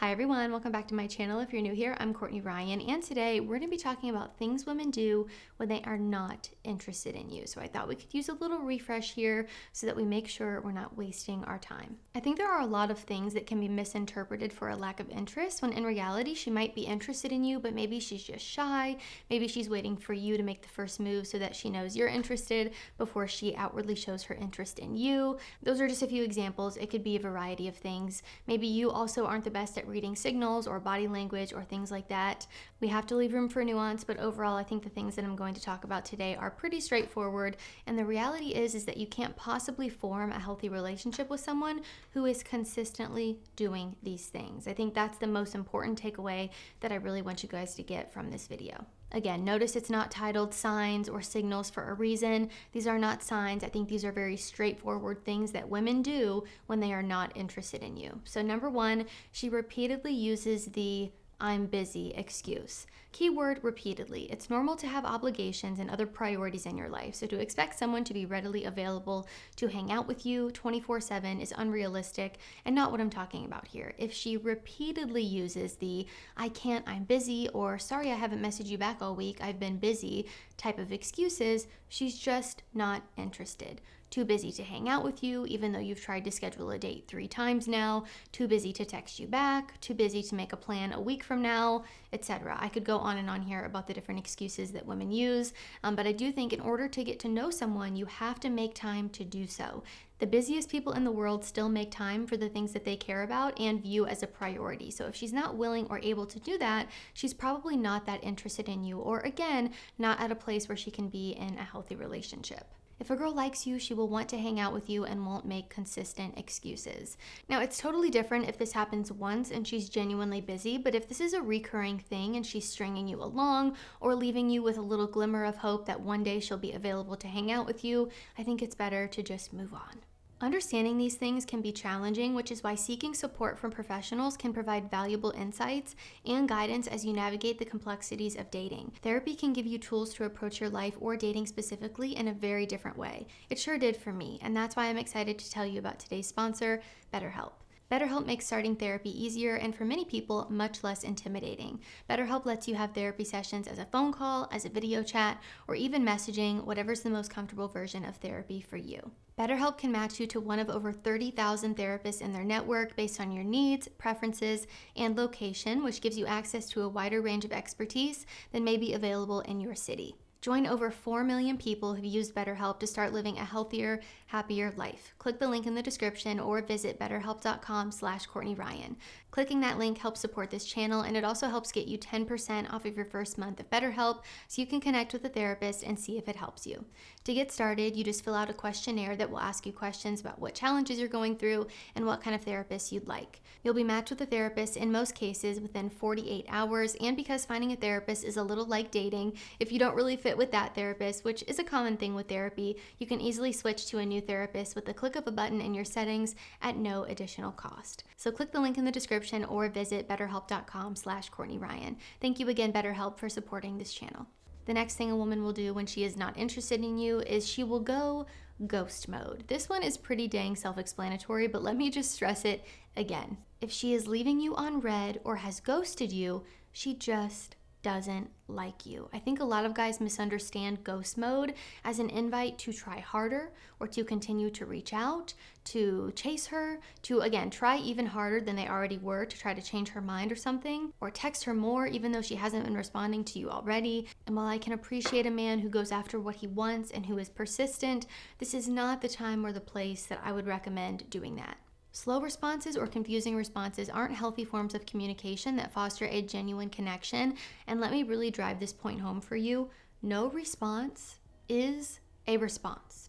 Hi everyone, welcome back to my channel. If you're new here, I'm Courtney Ryan, and today we're going to be talking about things women do when they are not interested in you. So I thought we could use a little refresh here so that we make sure we're not wasting our time. I think there are a lot of things that can be misinterpreted for a lack of interest, when in reality she might be interested in you, but maybe she's just shy. Maybe she's waiting for you to make the first move so that she knows you're interested before she outwardly shows her interest in you. Those are just a few examples. It could be a variety of things. Maybe you also aren't the best at reading signals or body language or things like that. We have to leave room for nuance, but overall I think the things that I'm going to talk about today are pretty straightforward, and the reality is that you can't possibly form a healthy relationship with someone who is consistently doing these things. I think that's the most important takeaway that I really want you guys to get from this video. Again, notice it's not titled signs or signals for a reason. These are not signs. I think these are very straightforward things that women do when they are not interested in you. So number one, she repeatedly uses the "I'm busy" excuse. Keyword repeatedly. It's normal to have obligations and other priorities in your life, so to expect someone to be readily available to hang out with you 24/7 is unrealistic and not what I'm talking about here. If she repeatedly uses the "I can't, I'm busy," or "sorry, I haven't messaged you back all week, I've been busy" type of excuses, she's just not interested. Too busy to hang out with you, even though you've tried to schedule a date 3 times now, too busy to text you back, too busy to make a plan a week from now, etc. I could go on and on here about the different excuses that women use, but I do think in order to get to know someone, you have to make time to do so. The busiest people in the world still make time for the things that they care about and view as a priority. So if she's not willing or able to do that, she's probably not that interested in you, or again, not at a place where she can be in a healthy relationship. If a girl likes you, she will want to hang out with you and won't make consistent excuses. Now, it's totally different if this happens once and she's genuinely busy, but if this is a recurring thing and she's stringing you along or leaving you with a little glimmer of hope that one day she'll be available to hang out with you, I think it's better to just move on. Understanding these things can be challenging, which is why seeking support from professionals can provide valuable insights and guidance as you navigate the complexities of dating. Therapy can give you tools to approach your life or dating specifically in a very different way. It sure did for me, and that's why I'm excited to tell you about today's sponsor, BetterHelp. BetterHelp makes starting therapy easier and for many people much less intimidating. BetterHelp lets you have therapy sessions as a phone call, as a video chat, or even messaging, whatever's the most comfortable version of therapy for you. BetterHelp can match you to one of over 30,000 therapists in their network based on your needs, preferences, and location, which gives you access to a wider range of expertise than may be available in your city. Join over 4 million people who've used BetterHelp to start living a healthier, happier life. Click the link in the description or visit betterhelp.com/CourtneyRyan. Clicking that link helps support this channel, and it also helps get you 10% off of your first month of BetterHelp so you can connect with a therapist and see if it helps you. To get started, you just fill out a questionnaire that will ask you questions about what challenges you're going through and what kind of therapist you'd like. You'll be matched with a therapist in most cases within 48 hours, and because finding a therapist is a little like dating, if you don't really fit with that therapist, which is a common thing with therapy, you can easily switch to a new therapist with the click of a button in your settings at no additional cost. So click the link in the description or visit betterhelp.com/CourtneyRyan. Thank you again, BetterHelp, for supporting this channel. The next thing a woman will do when she is not interested in you is she will go ghost mode. This one is pretty dang self-explanatory, but let me just stress it again. If she is leaving you on red or has ghosted you, she just doesn't like you. I think a lot of guys misunderstand ghost mode as an invite to try harder or to continue to reach out, to chase her, to again try even harder than they already were to try to change her mind or something, or text her more even though she hasn't been responding to you already. And while I can appreciate a man who goes after what he wants and who is persistent, this is not the time or the place that I would recommend doing that. Slow responses or confusing responses aren't healthy forms of communication that foster a genuine connection. And let me really drive this point home for you. No response is a response.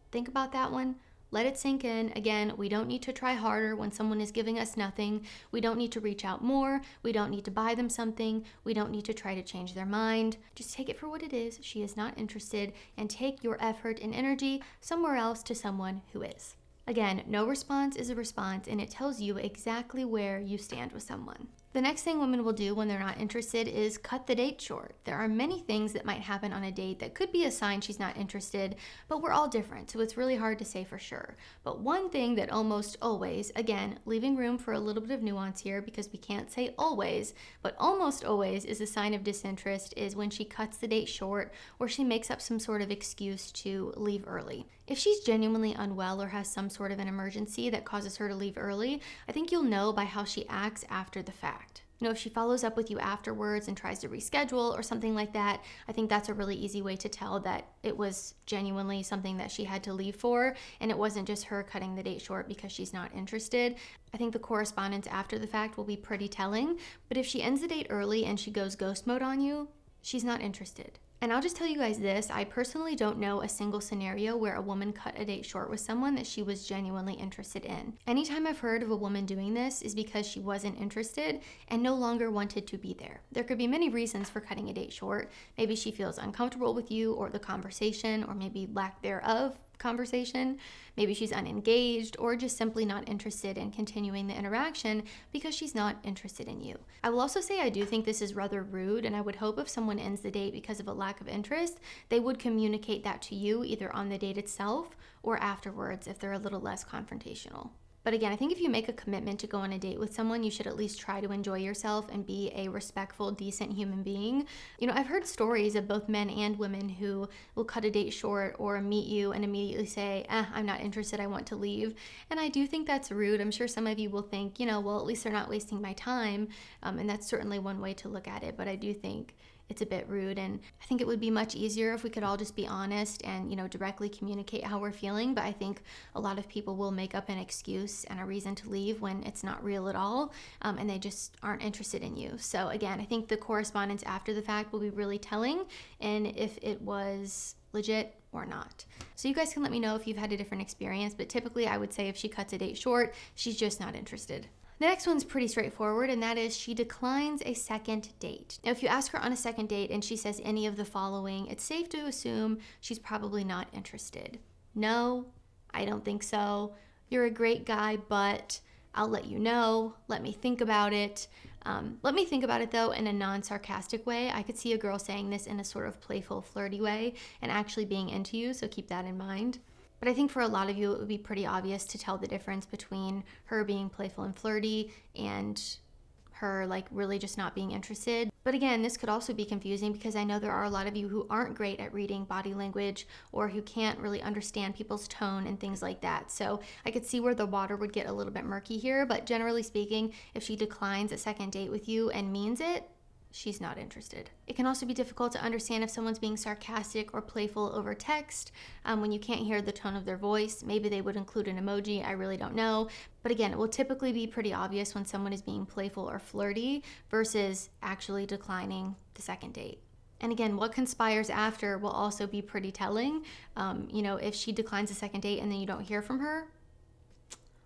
Think about that one. Let it sink in. Again, we don't need to try harder when someone is giving us nothing. We don't need to reach out more. We don't need to buy them something. We don't need to try to change their mind. Just take it for what it is. She is not interested, and take your effort and energy somewhere else to someone who is. Again, no response is a response, and it tells you exactly where you stand with someone. The next thing women will do when they're not interested is cut the date short. There are many things that might happen on a date that could be a sign she's not interested, but we're all different, so it's really hard to say for sure. But one thing that almost always, again, leaving room for a little bit of nuance here because we can't say always, but almost always is a sign of disinterest is when she cuts the date short or she makes up some sort of excuse to leave early. If she's genuinely unwell or has some sort of an emergency that causes her to leave early, I think you'll know by how she acts after the fact. If she follows up with you afterwards and tries to reschedule or something like that, I think that's a really easy way to tell that it was genuinely something that she had to leave for and it wasn't just her cutting the date short because she's not interested. I think the correspondence after the fact will be pretty telling, but if she ends the date early and she goes ghost mode on you, she's not interested. And I'll just tell you guys this, I personally don't know a single scenario where a woman cut a date short with someone that she was genuinely interested in. Anytime I've heard of a woman doing this is because she wasn't interested and no longer wanted to be there. There could be many reasons for cutting a date short. Maybe she feels uncomfortable with you or the conversation, or maybe lack thereof conversation. Maybe she's unengaged or just simply not interested in continuing the interaction because she's not interested in you. I will also say I do think this is rather rude, and I would hope if someone ends the date because of a lack of interest, they would communicate that to you either on the date itself or afterwards if they're a little less confrontational. But again, I think if you make a commitment to go on a date with someone, you should at least try to enjoy yourself and be a respectful, decent human being. I've heard stories of both men and women who will cut a date short or meet you and immediately say, I'm not interested, I want to leave. And I do think that's rude. I'm sure some of you will think, well, at least they're not wasting my time. And that's certainly one way to look at it. But I do think it's a bit rude, and I think it would be much easier if we could all just be honest and directly communicate how we're feeling. But I think a lot of people will make up an excuse and a reason to leave when it's not real at all, and they just aren't interested in you. So again, I think the correspondence after the fact will be really telling and if it was legit or not. So you guys can let me know if you've had a different experience, but typically I would say if she cuts a date short, she's just not interested. The next one's pretty straightforward, and that is she declines a second date. Now, if you ask her on a second date and she says any of the following, it's safe to assume she's probably not interested. No, I don't think so. You're a great guy, but I'll let you know. Let me think about it. Let me think about it, though, in a non-sarcastic way. I could see a girl saying this in a sort of playful, flirty way and actually being into you, so keep that in mind. But I think for a lot of you, it would be pretty obvious to tell the difference between her being playful and flirty and her really just not being interested. But again, this could also be confusing because I know there are a lot of you who aren't great at reading body language or who can't really understand people's tone and things like that. So I could see where the water would get a little bit murky here, but generally speaking, if she declines a second date with you and means it, she's not interested. It can also be difficult to understand if someone's being sarcastic or playful over text when you can't hear the tone of their voice. Maybe they would include an emoji, I really don't know. But again, it will typically be pretty obvious when someone is being playful or flirty versus actually declining the second date. And again, what conspires after will also be pretty telling. If she declines a second date and then you don't hear from her,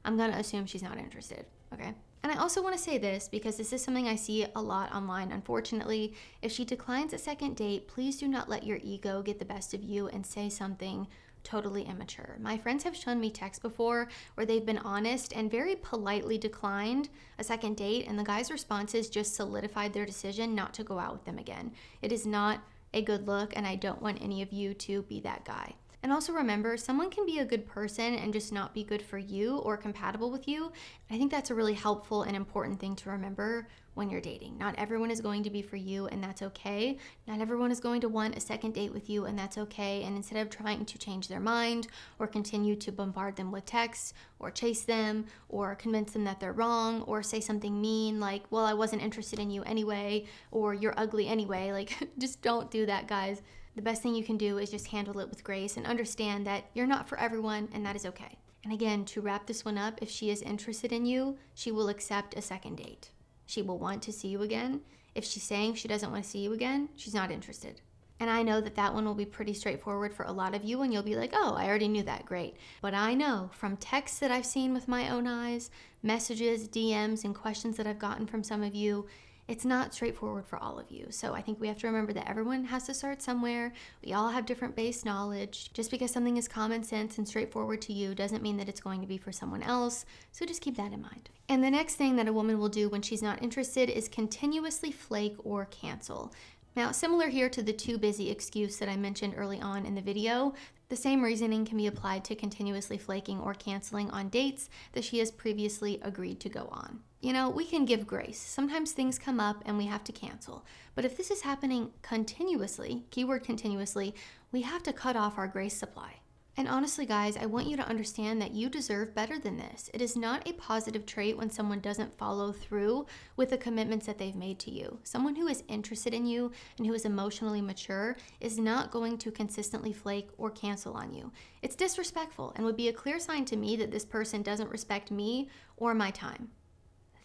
I'm gonna assume she's not interested, okay? And I also want to say this because this is something I see a lot online, unfortunately. If she declines a second date, please do not let your ego get the best of you and say something totally immature. My friends have shown me texts before where they've been honest and very politely declined a second date, and the guy's responses just solidified their decision not to go out with them again. It is not a good look, and I don't want any of you to be that guy. And also remember, someone can be a good person and just not be good for you or compatible with you. I think that's a really helpful and important thing to remember when you're dating. Not everyone is going to be for you, and that's okay. Not everyone is going to want a second date with you, and that's okay. And instead of trying to change their mind or continue to bombard them with texts or chase them or convince them that they're wrong or say something mean like, well, I wasn't interested in you anyway, or you're ugly anyway, just don't do that, guys. The best thing you can do is just handle it with grace and understand that you're not for everyone, and that is okay. And again, to wrap this one up, if she is interested in you, she will accept a second date. She will want to see you again. If she's saying she doesn't want to see you again, she's not interested. And I know that one will be pretty straightforward for a lot of you, and you'll be like, oh, I already knew that, great. But I know from texts that I've seen with my own eyes, messages, DMs, and questions that I've gotten from some of you, it's not straightforward for all of you. So I think we have to remember that everyone has to start somewhere. We all have different base knowledge. Just because something is common sense and straightforward to you doesn't mean that it's going to be for someone else. So just keep that in mind. And the next thing that a woman will do when she's not interested is continuously flake or cancel. Now, similar here to the too busy excuse that I mentioned early on in the video, the same reasoning can be applied to continuously flaking or canceling on dates that she has previously agreed to go on. You know, we can give grace. Sometimes things come up and we have to cancel. But if this is happening continuously, keyword continuously, we have to cut off our grace supply. And honestly, guys, I want you to understand that you deserve better than this. It is not a positive trait when someone doesn't follow through with the commitments that they've made to you. Someone who is interested in you and who is emotionally mature is not going to consistently flake or cancel on you. It's disrespectful and would be a clear sign to me that this person doesn't respect me or my time.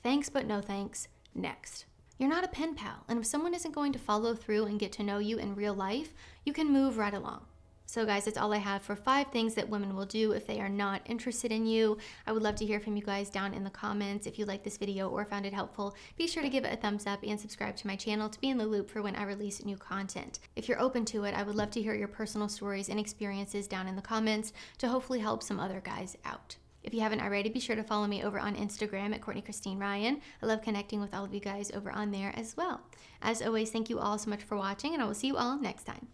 Thanks, but no thanks. Next. You're not a pen pal, and if someone isn't going to follow through and get to know you in real life, you can move right along. So guys, that's all I have for 5 things that women will do if they are not interested in you. I would love to hear from you guys down in the comments. If you liked this video or found it helpful, be sure to give it a thumbs up and subscribe to my channel to be in the loop for when I release new content. If you're open to it, I would love to hear your personal stories and experiences down in the comments to hopefully help some other guys out. If you haven't already, be sure to follow me over on Instagram at Courtney Christine Ryan. I love connecting with all of you guys over on there as well. As always, thank you all so much for watching, and I will see you all next time.